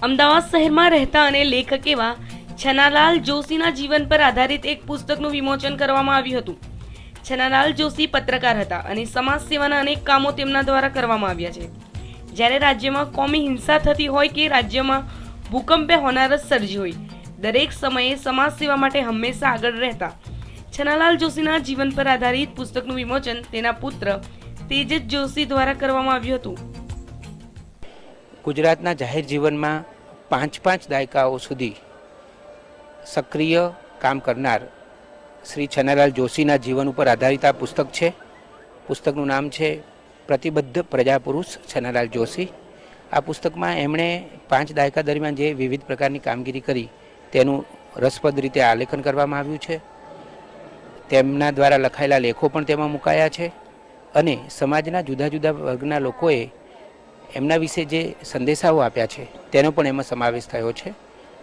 અમદાવાદ શહેરમાં રહેતા અને લેખક એવા છનાલાલ જોશીના જીવન પર આધારિત એક પુસ્તકનું વિમોચન કરવામાં આવ્યું હતું. છનાલાલ જોશી પત્રકાર હતા અને સમાજ સેવાના અનેક કામો તેમના દ્વારા કરવામાં આવ્યા છે. જ્યારે રાજ્યમાં કોમી હિંસા થતી હોય કે રાજ્યમાં ભૂકંપે હોનારત સર્જી હોય, દરેક સમયે સમાજ સેવા માટે હંમેશા આગળ રહેતા છનાલાલ જોશીના જીવન પર આધારિત પુસ્તકનું વિમોચન તેના પુત્ર તેજસ જોશી દ્વારા કરવામાં આવ્યું હતું. ગુજરાતના જાહેર જીવનમાં પાંચ દાયકાઓ સુધી સક્રિય કામ કરનાર શ્રી છનાલાલ જોશીના જીવન ઉપર આધારિત આ પુસ્તક છે. પુસ્તકનું નામ છે પ્રતિબદ્ધ પ્રજાપુરુષ છનાલાલ જોશી. આ પુસ્તકમાં એમણે 5 દાયકા દરમિયાન જે વિવિધ પ્રકારની કામગીરી કરી તેનું રસપ્રદ રીતે આલેખન કરવામાં આવ્યું છે. તેમના દ્વારા લખાયેલા લેખો પણ તેમાં મુકાયા છે અને સમાજના જુદા જુદા વર્ગના લોકોએ એમના વિશે જે સંદેશાઓ આપ્યા છે તેનો પણ એમાં સમાવેશ થયો છે.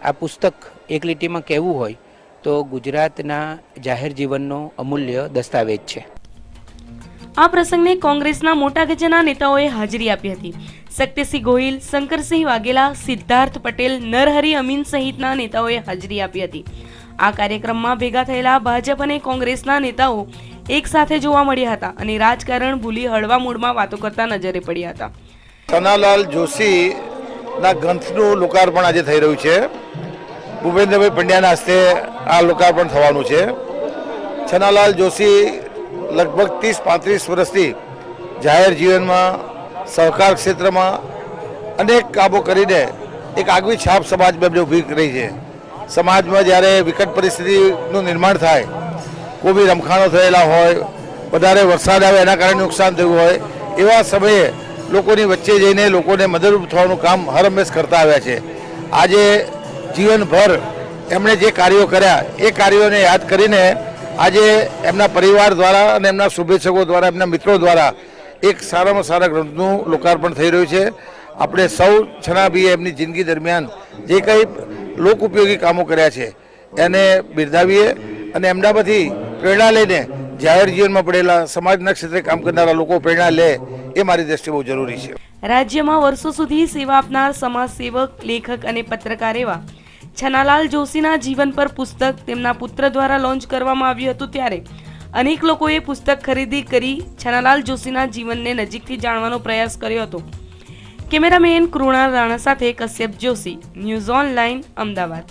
આ પુસ્તક એક લીટીમાં કહેવું હોય તો ગુજરાતના જાહેર જીવનનો અમૂલ્ય દસ્તાવેજ છે. આ પ્રસંગે કોંગ્રેસના મોટા ગજાના નેતાઓએ હાજરી આપી હતી. શક્તિસિંહ ગોહિલ, શંકરસિંહ વાઘેલા, સિદ્ધાર્થ પટેલ, નરહરી અમીન સહિતના નેતાઓએ હાજરી આપી હતી. આ કાર્યક્રમમાં ભેગા થયેલા ભાજપ અને કોંગ્રેસના નેતાઓ એક સાથે જોવા મળ્યા હતા અને રાજકારણ ભૂલી હળવા મૂડમાં વાતો કરતા નજરે પડ્યા હતા. છનાલાલ જોશીના ગ્રંથનું લોકાર્પણ આજે થઈ રહ્યું છે. ભૂપેન્દ્રભાઈ પંડ્યાના હસ્તે આ લોકાર્પણ થવાનું છે. છનાલાલ જોશી લગભગ 30-35 વર્ષથી જાહેર જીવનમાં સહકાર ક્ષેત્રમાં અનેક કામો કરીને એક આગવી છાપ સમાજમાં એમને ઊભી કરી છે. સમાજમાં જ્યારે વિકટ પરિસ્થિતિનું નિર્માણ થાય, કોઈ બી રમખાણો થયેલા હોય, વધારે વરસાદ આવે એના કારણે નુકસાન થયું હોય, એવા સમયે લોકોની વચ્ચે જઈને લોકોને મદદરૂપ થવાનું કામ હર હંમેશ કરતા આવ્યા છે. આજે જીવનભર એમણે જે કાર્યો કર્યા એ કાર્યોને યાદ કરીને આજે એમના પરિવાર દ્વારા અને એમના શુભેચ્છકો દ્વારા, એમના મિત્રો દ્વારા એક સારામાં સારા ગ્રંથનું લોકાર્પણ થઈ રહ્યું છે. આપણે સૌ છનાભાઈએ એમની જિંદગી દરમિયાન જે કંઈ લોક ઉપયોગી કામો કર્યા છે એને બિરદાવીએ અને એમનામાંથી પ્રેરણા લઈને જાહેર જીવનમાં પડેલા સમાજના ક્ષેત્રે કામ કરનારા લોકો પ્રેરણા લે એ મારી દ્રષ્ટિએ બહુ જરૂરી છે. રાજ્યમાં વર્ષો સુધી સેવા આપનાર સમાજ સેવક, લેખક અને પત્રકાર એવા છનાલાલ જોશીના જીવન પર પુસ્તક તેમના પુત્ર દ્વારા લોન્ચ કરવામાં આવ્યું હતું. ત્યારે અનેક લોકોએ પુસ્તક ખરીદી કરી છનાલાલ જોશીના જીવનને નજીકથી જાણવાનો પ્રયાસ કર્યો હતો. કેમેરામેન કૃણાલ રાણા સાથે કશ્યપ જોશી, ન્યૂઝ ઓનલાઈન, અમદાવાદ.